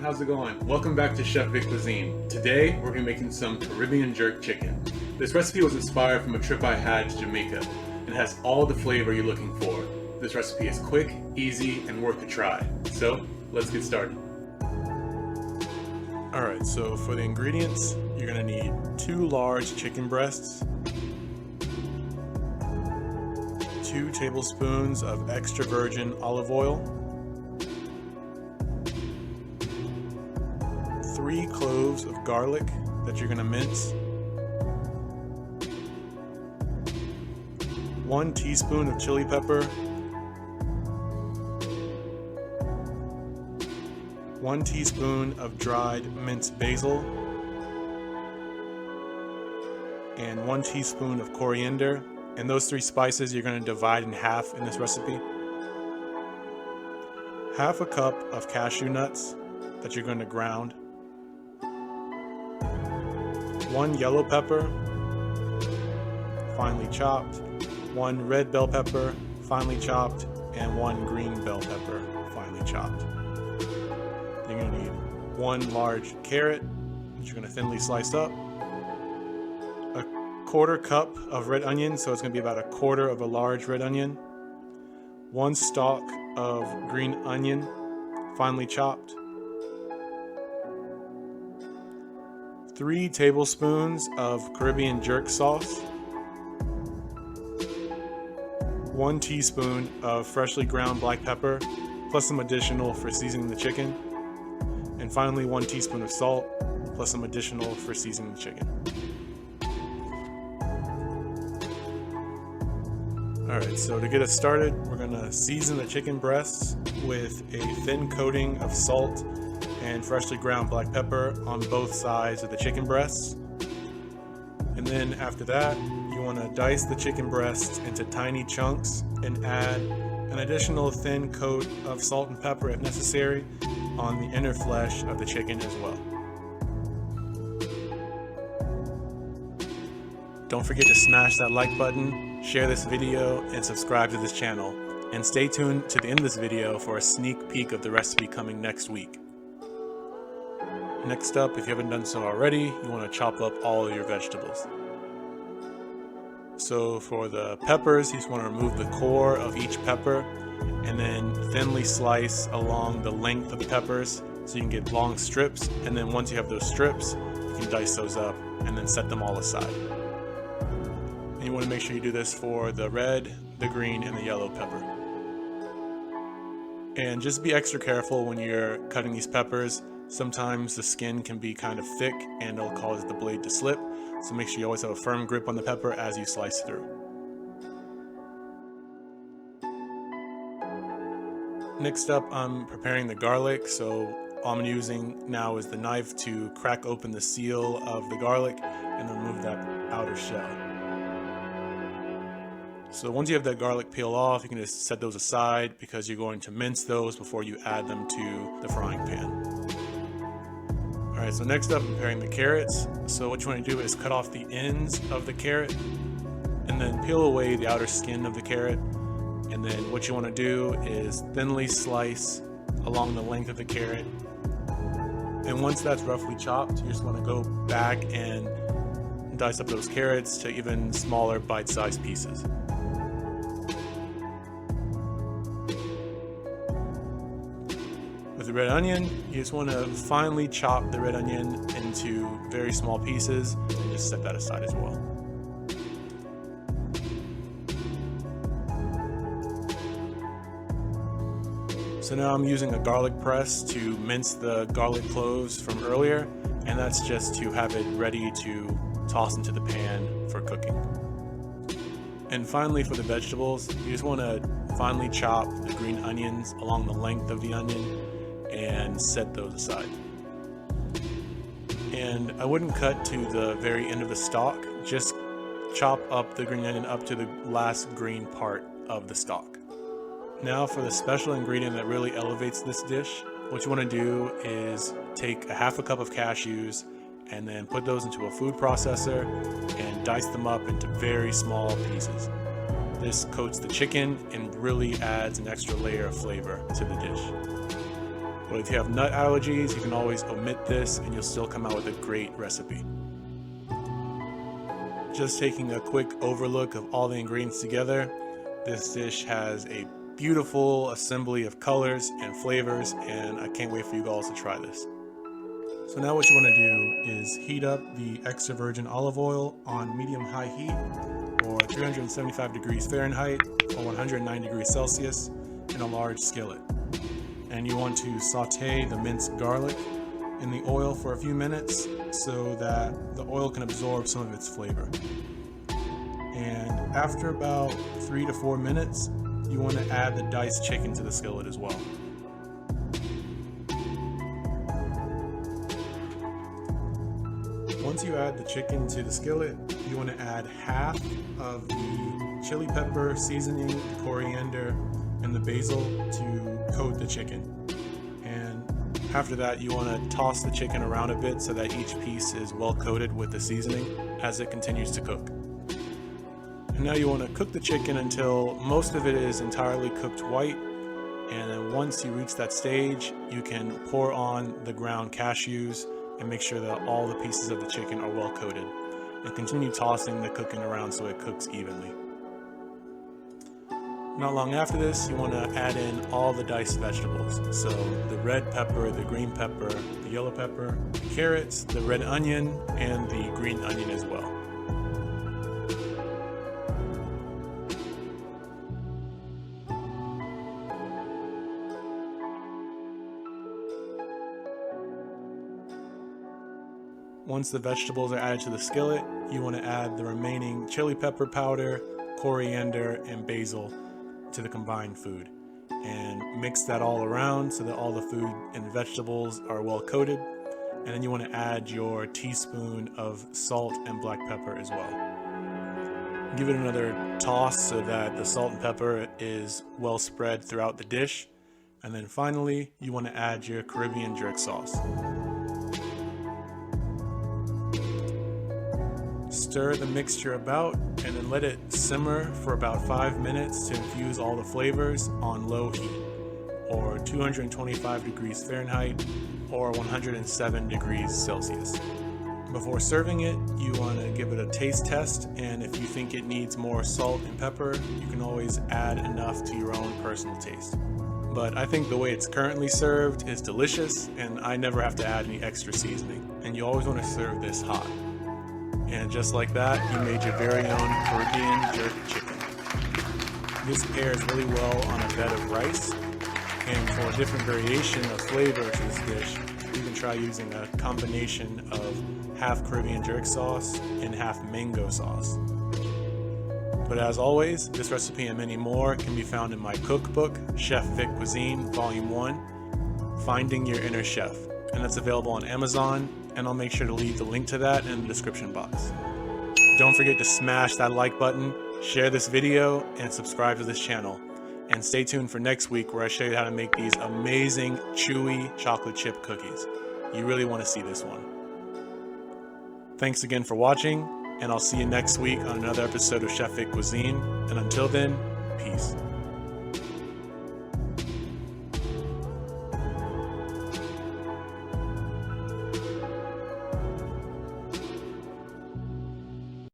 how's it going? Welcome back to Chef Vic Cuisine. Today we're going to be making some Caribbean jerk chicken. This recipe was inspired from a trip I had to Jamaica and has all the flavor you're looking for. This recipe is quick, easy, and worth a try. So let's get started. Alright, so for the ingredients, you're going to need 2 large chicken breasts, 2 tablespoons of extra virgin olive oil, 3 cloves of garlic that you're going to mince, 1 teaspoon of chili pepper, 1 teaspoon of dried minced basil, and 1 teaspoon of coriander. And those 3 spices you're going to divide in half in this recipe. Half a cup of cashew nuts that you're going to ground, 1 yellow pepper, finely chopped, 1 red bell pepper, finely chopped, and 1 green bell pepper, finely chopped. You're going to need 1 large carrot that you're going to thinly slice up, a 1/4 cup of red onion, so it's going to be about 1/4 of a large red onion, 1 stalk of green onion, finely chopped, 3 tablespoons of Caribbean jerk sauce, 1 teaspoon of freshly ground black pepper, plus some additional for seasoning the chicken, and finally 1 teaspoon of salt, plus some additional for seasoning the chicken. Alright, so to get us started, we're going to season the chicken breasts with a thin coating of salt and freshly ground black pepper on both sides of the chicken breasts. And then after that, you want to dice the chicken breasts into tiny chunks and add an additional thin coat of salt and pepper if necessary on the inner flesh of the chicken as well. Don't forget to smash that like button, share this video, and subscribe to this channel. And stay tuned to the end of this video for a sneak peek of the recipe coming next week. Next up, if you haven't done so already, you want to chop up all of your vegetables. So for the peppers, you just want to remove the core of each pepper and then thinly slice along the length of the peppers so you can get long strips. And then once you have those strips, you can dice those up and then set them all aside. And you want to make sure you do this for the red, the green, and the yellow pepper. And just be extra careful when you're cutting these peppers. Sometimes the skin can be kind of thick and it'll cause the blade to slip. So make sure you always have a firm grip on the pepper as you slice through. Next up, I'm preparing the garlic. So all I'm using now is the knife to crack open the seal of the garlic and remove that outer shell. So once you have that garlic peel off, you can just set those aside because you're going to mince those before you add them to the frying pan. Alright, so next up I'm preparing the carrots. So what you want to do is cut off the ends of the carrot and then peel away the outer skin of the carrot. And then what you want to do is thinly slice along the length of the carrot. And once that's roughly chopped, you just want to go back and dice up those carrots to even smaller bite-sized pieces. With the red onion, you just want to finely chop the red onion into very small pieces and just set that aside as well. So now I'm using a garlic press to mince the garlic cloves from earlier, and that's just to have it ready to toss into the pan for cooking. And finally, for the vegetables, you just want to finely chop the green onions along the length of the onion and set those aside. And I wouldn't cut to the very end of the stalk, just chop up the green onion up to the last green part of the stalk. Now for the special ingredient that really elevates this dish, what you want to do is take a half a cup of cashews and then put those into a food processor and dice them up into very small pieces. This coats the chicken and really adds an extra layer of flavor to the dish. But if you have nut allergies, you can always omit this and you'll still come out with a great recipe. Just taking a quick overlook of all the ingredients together, this dish has a beautiful assembly of colors and flavors, and I can't wait for you guys to try this. So now what you want to do is heat up the extra virgin olive oil on medium-high heat or 375 degrees Fahrenheit or 109 degrees Celsius in a large skillet. And you want to saute the minced garlic in the oil for a few minutes so that the oil can absorb some of its flavor. And after about 3 to 4 minutes, you want to add the diced chicken to the skillet as well. Once you add the chicken to the skillet, you want to add half of the chili pepper seasoning, the coriander, and the basil to coat the chicken. And after that, you want to toss the chicken around a bit so that each piece is well coated with the seasoning as it continues to cook. And now you want to cook the chicken until most of it is entirely cooked white. And then once you reach that stage, you can pour on the ground cashews and make sure that all the pieces of the chicken are well coated. And continue tossing the cooking around so it cooks evenly. Not long after this, you want to add in all the diced vegetables. So the red pepper, the green pepper, the yellow pepper, the carrots, the red onion, and the green onion as well. Once the vegetables are added to the skillet, you want to add the remaining chili pepper powder, coriander, and basil to the combined food. And mix that all around so that all the food and vegetables are well coated. And then you want to add your teaspoon of salt and black pepper as well. Give it another toss so that the salt and pepper is well spread throughout the dish. And then finally, you want to add your Caribbean jerk sauce. Stir the mixture about and then let it simmer for about 5 minutes to infuse all the flavors on low heat or 225 degrees Fahrenheit or 107 degrees Celsius. Before serving it, you want to give it a taste test, and if you think it needs more salt and pepper, you can always add enough to your own personal taste. But I think the way it's currently served is delicious, and I never have to add any extra seasoning. And you always want to serve this hot. And just like that, you made your very own Caribbean jerk chicken. This pairs really well on a bed of rice, and for a different variation of flavor to this dish, you can try using a combination of half Caribbean jerk sauce and half mango sauce. But as always, this recipe and many more can be found in my cookbook, Chef Vic Cuisine, Volume 1, Finding Your Inner Chef. And that's available on Amazon, and I'll make sure to leave the link to that in the description box. Don't forget to smash that like button, share this video, and subscribe to this channel. And stay tuned for next week where I show you how to make these amazing, chewy chocolate chip cookies. You really want to see this one. Thanks again for watching, and I'll see you next week on another episode of Chef Vic Cuisine. And until then, peace.